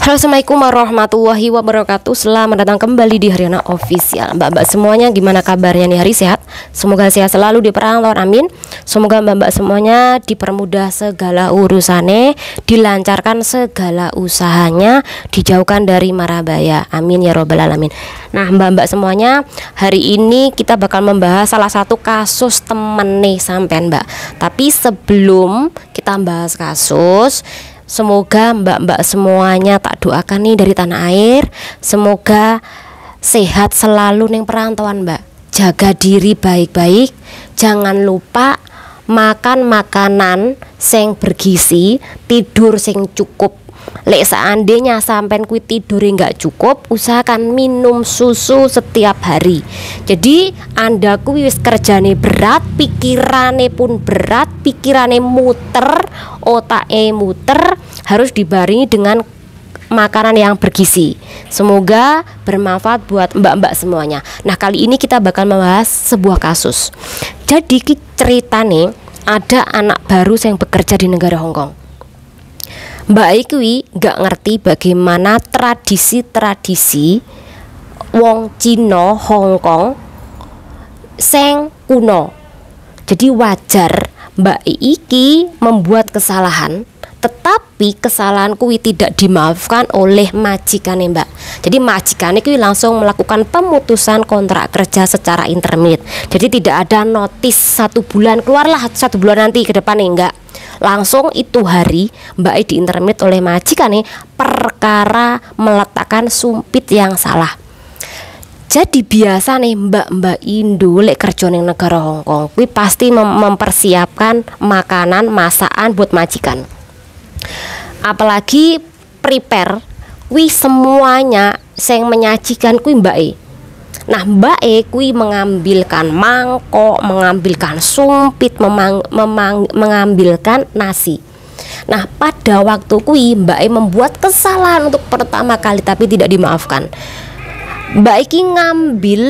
Halo, assalamualaikum warahmatullahi wabarakatuh. Selamat datang kembali di Haryana Official. Mbak-mbak semuanya, gimana kabarnya nih hari? Sehat? Semoga sehat selalu di perantauan, amin. Semoga mbak-mbak semuanya dipermudah segala urusannya, dilancarkan segala usahanya, dijauhkan dari mara bahaya, amin ya robbal alamin. Nah mbak-mbak semuanya, hari ini kita bakal membahas salah satu kasus temen nih sampean mbak. Tapi sebelum kita bahas kasus, semoga mbak-mbak semuanya tak doakan nih dari tanah air, semoga sehat selalu neng perantauan mbak. Jaga diri baik-baik, jangan lupa makan makanan sing bergizi, tidur sing cukup. Lek seandainya sampean kuwi tidur nggak cukup, usahakan minum susu setiap hari. Jadi anda kuwi wis kerjane berat, pikirane pun berat, pikirane muter, otake muter, harus dibarengi dengan makanan yang bergizi. Semoga bermanfaat buat mbak-mbak semuanya. Nah kali ini kita bakal membahas sebuah kasus. Jadi ceritane ada anak baru yang bekerja di negara Hongkong. Mbak Ikwi gak ngerti bagaimana tradisi-tradisi wong Cina Hongkong sing kuno. Jadi wajar Mbak Iki membuat kesalahan, tetapi kesalahan kuwi tidak dimaafkan oleh majikane mbak. Jadi majikane kuwi langsung melakukan pemutusan kontrak kerja secara intermit. Jadi tidak ada notis 1 bulan, keluarlah 1 bulan nanti ke depan, enggak. Langsung itu hari mbak I diintermit oleh majikane perkara meletakkan sumpit yang salah. Jadi biasa nih mbak-mbak Indo lek kerja ning negara Hongkong kuwi pasti mempersiapkan makanan masakan buat majikan. Apalagi prepare kuwi semuanya sing menyajikan kuwi mbak E. Nah mbak E kuwi mengambilkan mangkok, mengambilkan sumpit, mengambilkan nasi. Nah pada waktu kuwi mbak E membuat kesalahan untuk pertama kali tapi tidak dimaafkan. Mbak Iki ngambil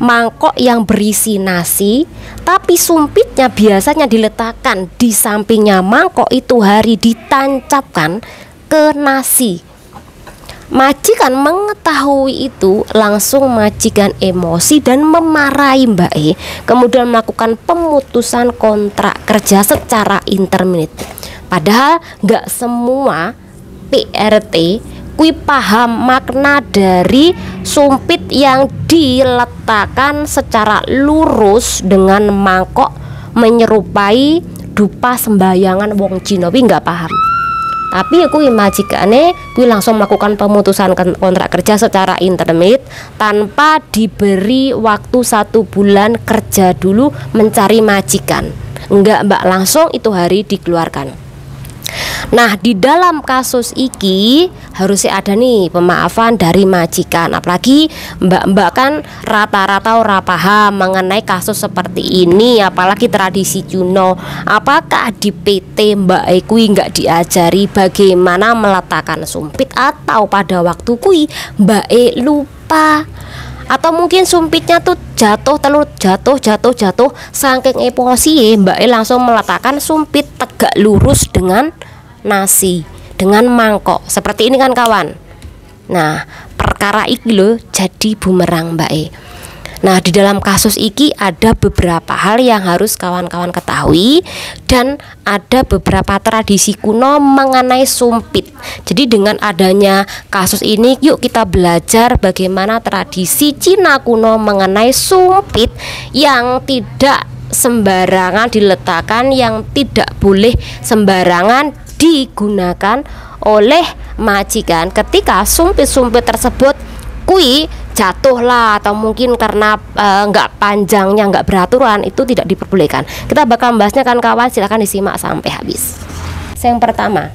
mangkok yang berisi nasi, tapi sumpitnya biasanya diletakkan di sampingnya mangkok itu hari ditancapkan ke nasi. Majikan mengetahui itu langsung majikan emosi dan memarahi Mbak E, kemudian melakukan pemutusan kontrak kerja secara intermit. Padahal nggak semua PRT kui paham makna dari sumpit yang diletakkan secara lurus dengan mangkok menyerupai dupa sembayangan wong Cina, nggak paham. Tapi aku majikane kui langsung melakukan pemutusan kontrak kerja secara intermit tanpa diberi waktu 1 bulan kerja dulu mencari majikan. Enggak mbak, langsung itu hari dikeluarkan. Nah di dalam kasus iki harusnya ada nih pemaafan dari majikan. Apalagi mbak-mbak kan rata-rata ora paham mengenai kasus seperti ini, apalagi tradisi Kuno. Apakah di PT Mbak E kui nggak diajari bagaimana meletakkan sumpit, atau pada waktu kui Mbak E lupa, atau mungkin sumpitnya tuh jatuh saking emosi Mbak E langsung meletakkan sumpit tegak lurus dengan nasi, dengan mangkok seperti ini kan kawan. Nah perkara iki loh jadi bumerang Mbak E. Nah di dalam kasus iki ada beberapa hal yang harus kawan-kawan ketahui, dan ada beberapa tradisi kuno mengenai sumpit. Jadi dengan adanya kasus ini, yuk kita belajar bagaimana tradisi Cina kuno mengenai sumpit yang tidak sembarangan diletakkan, yang tidak boleh sembarangan digunakan oleh majikan ketika sumpit-sumpit tersebut kui jatuh lah, atau mungkin karena nggak panjangnya, nggak beraturan, itu tidak diperbolehkan. Kita bakal membahasnya kan kawan, silahkan disimak sampai habis. Yang pertama,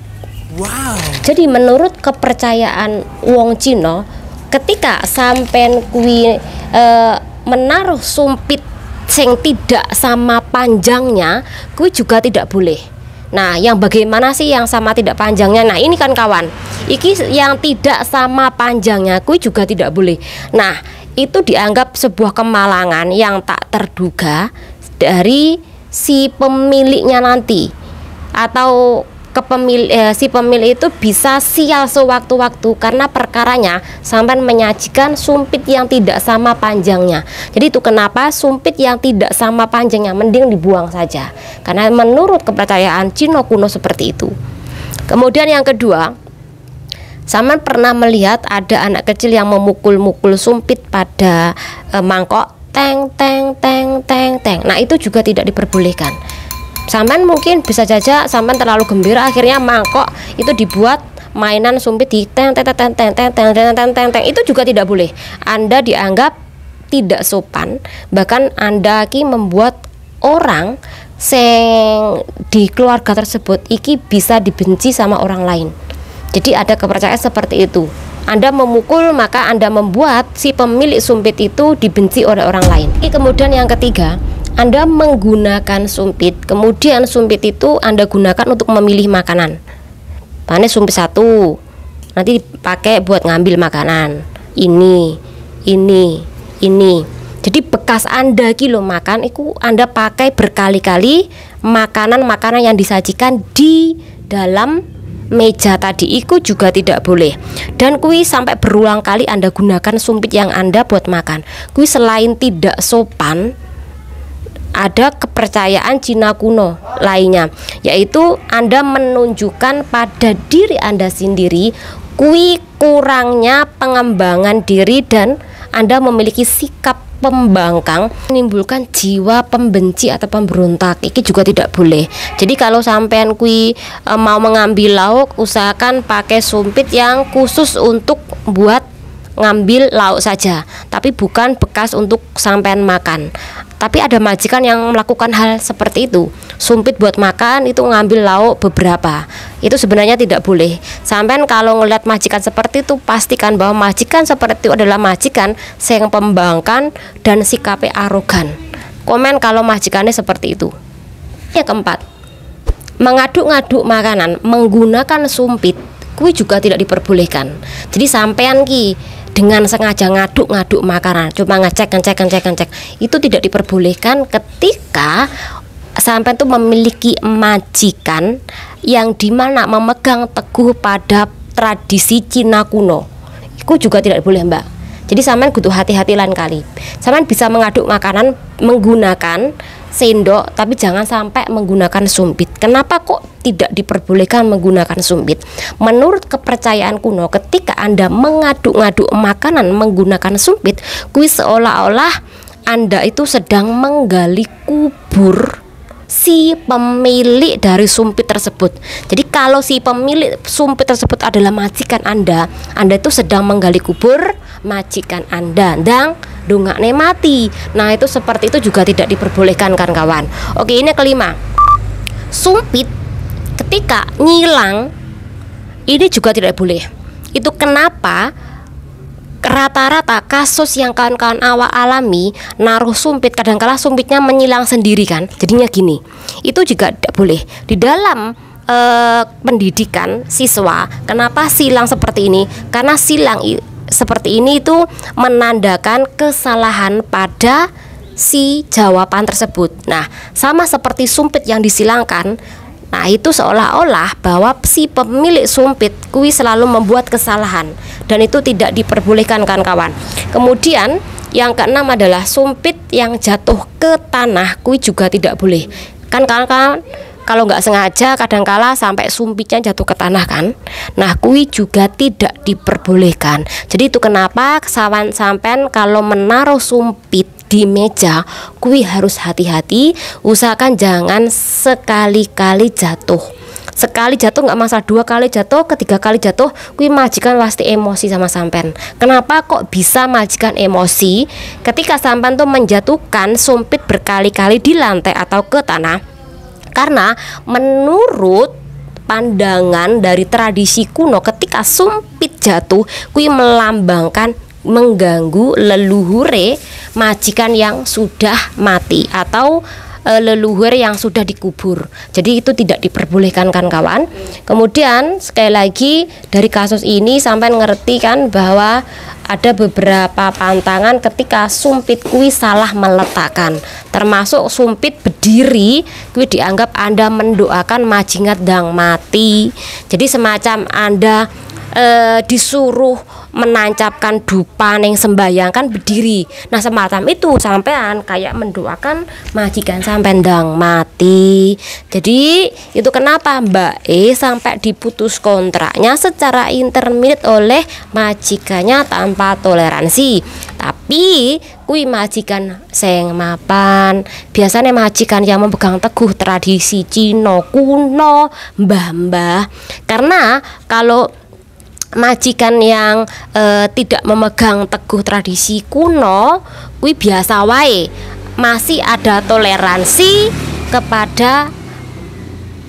jadi menurut kepercayaan wong Cina, ketika sampean kui menaruh sumpit yang tidak sama panjangnya, kui juga tidak boleh. Nah yang bagaimana sih yang sama tidak panjangnya? Nah ini kan kawan, iki yang tidak sama panjangnya kui juga tidak boleh. Nah itu dianggap sebuah kemalangan yang tak terduga dari si pemiliknya nanti, atau si pemilik itu bisa sial sewaktu-waktu karena perkaranya sampean menyajikan sumpit yang tidak sama panjangnya. Jadi itu kenapa sumpit yang tidak sama panjangnya mending dibuang saja, karena menurut kepercayaan Cina kuno seperti itu. Kemudian yang kedua, sampean pernah melihat ada anak kecil yang memukul-mukul sumpit pada mangkok, teng teng teng teng teng. Nah itu juga tidak diperbolehkan. Sampean mungkin bisa saja sampean terlalu gembira akhirnya mangkok itu dibuat mainan sumpit di teng teng teng teng teng teng teng teng teng. Itu juga tidak boleh. Anda dianggap tidak sopan, bahkan Anda ki membuat orang sing di keluarga tersebut iki bisa dibenci sama orang lain. Jadi ada kepercayaan seperti itu. Anda memukul maka Anda membuat si pemilik sumpit itu dibenci oleh orang lain. Kemudian yang ketiga, Anda menggunakan sumpit, kemudian sumpit itu Anda gunakan untuk memilih makanan. Pakai sumpit satu, nanti pakai buat ngambil makanan. Ini. Jadi bekas Anda kilo makan itu Anda pakai berkali-kali makanan-makanan yang disajikan di dalam meja tadi itu juga tidak boleh. Dan kui sampai berulang kali Anda gunakan sumpit yang Anda buat makan. Kui selain tidak sopan, ada kepercayaan Cina kuno lainnya, yaitu Anda menunjukkan pada diri Anda sendiri kui kurangnya pengembangan diri dan Anda memiliki sikap pembangkang, menimbulkan jiwa pembenci atau pemberontak. Ini juga tidak boleh. Jadi kalau sampean kui mau mengambil lauk, usahakan pakai sumpit yang khusus untuk buat ngambil lauk saja, tapi bukan bekas untuk sampean makan. Tapi ada majikan yang melakukan hal seperti itu. Sumpit buat makan itu ngambil lauk beberapa. Itu sebenarnya tidak boleh. Sampean kalau ngeliat majikan seperti itu, pastikan bahwa majikan seperti itu adalah majikan yang pembangkang dan sikapnya arogan. Komen kalau majikannya seperti itu. Yang keempat, mengaduk-ngaduk makanan menggunakan sumpit, kui juga tidak diperbolehkan. Jadi sampean ki dengan sengaja ngaduk-ngaduk makanan, cuma ngecek, itu tidak diperbolehkan ketika sampai itu memiliki majikan yang dimana memegang teguh pada tradisi Cina kuno. Itu juga tidak boleh, Mbak. Jadi sampean kudu hati-hati lain kali. Sampean bisa mengaduk makanan menggunakan sendok, tapi jangan sampai menggunakan sumpit. Kenapa kok tidak diperbolehkan menggunakan sumpit? Menurut kepercayaan kuno, ketika Anda mengaduk-ngaduk makanan menggunakan sumpit, kui seolah-olah Anda itu sedang menggali kubur si pemilik dari sumpit tersebut. Jadi kalau si pemilik sumpit tersebut adalah majikan Anda itu sedang menggali kubur majikan Anda dan dongakne mati. Nah itu seperti itu juga tidak diperbolehkan kan kawan. Oke, ini kelima, sumpit ketika nyilang ini juga tidak boleh. Itu kenapa rata-rata kasus yang kawan-kawan awak alami naruh sumpit, kadang-kala sumpitnya menyilang sendiri kan. Jadinya gini, itu juga tidak boleh. Di dalam pendidikan siswa, kenapa silang seperti ini? Karena silang seperti ini itu menandakan kesalahan pada si jawaban tersebut. Nah, sama seperti sumpit yang disilangkan. Nah, itu seolah-olah bahwa si pemilik sumpit kui selalu membuat kesalahan dan itu tidak diperbolehkan kan kawan. Kemudian yang keenam adalah sumpit yang jatuh ke tanah kui juga tidak boleh. Kan kawan-kawan kalau nggak sengaja kadangkala sampai sumpitnya jatuh ke tanah kan. Nah, kui juga tidak diperbolehkan. Jadi itu kenapa kawan sampean kalau menaruh sumpit di meja, kui harus hati-hati. Usahakan jangan sekali-kali jatuh. Sekali jatuh nggak masalah, 2 kali jatuh, ketiga kali jatuh, kui majikan pasti emosi sama sampean. Kenapa kok bisa majikan emosi ketika sampean tuh menjatuhkan sumpit berkali-kali di lantai atau ke tanah? Karena menurut pandangan dari tradisi kuno, ketika sumpit jatuh kui melambangkan mengganggu leluhure majikan yang sudah mati atau leluhur yang sudah dikubur. Jadi itu tidak diperbolehkan kan kawan. Kemudian sekali lagi dari kasus ini sampai ngerti kan bahwa ada beberapa pantangan ketika sumpit kuwi salah meletakkan, termasuk sumpit berdiri kuwi dianggap Anda mendoakan majingat dang mati. Jadi semacam Anda disuruh menancapkan dupa neng sembayang kan berdiri. Nah semacam itu sampean kayak mendoakan majikan sampean ndang mati. Jadi itu kenapa Mbak sampai diputus kontraknya secara intermediate oleh majikannya tanpa toleransi. Tapi kui majikan sing mapan, biasanya majikan yang memegang teguh tradisi Cina kuno, mbah-mbah. Karena kalau majikan yang tidak memegang teguh tradisi kuno, kuwi biasa wae, masih ada toleransi kepada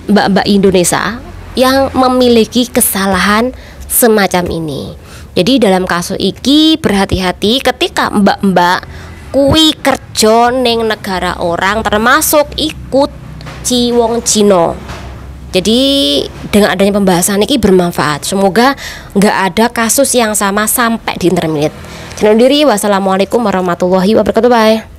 mbak-mbak Indonesia yang memiliki kesalahan semacam ini. Jadi dalam kasus iki berhati-hati ketika mbak-mbak kuwi kerja ning negara orang, termasuk ikut Ciwong Cino. Jadi dengan adanya pembahasan ini bermanfaat. Semoga nggak ada kasus yang sama sampai di intermediate. Wassalamualaikum warahmatullahi wabarakatuh. Bye.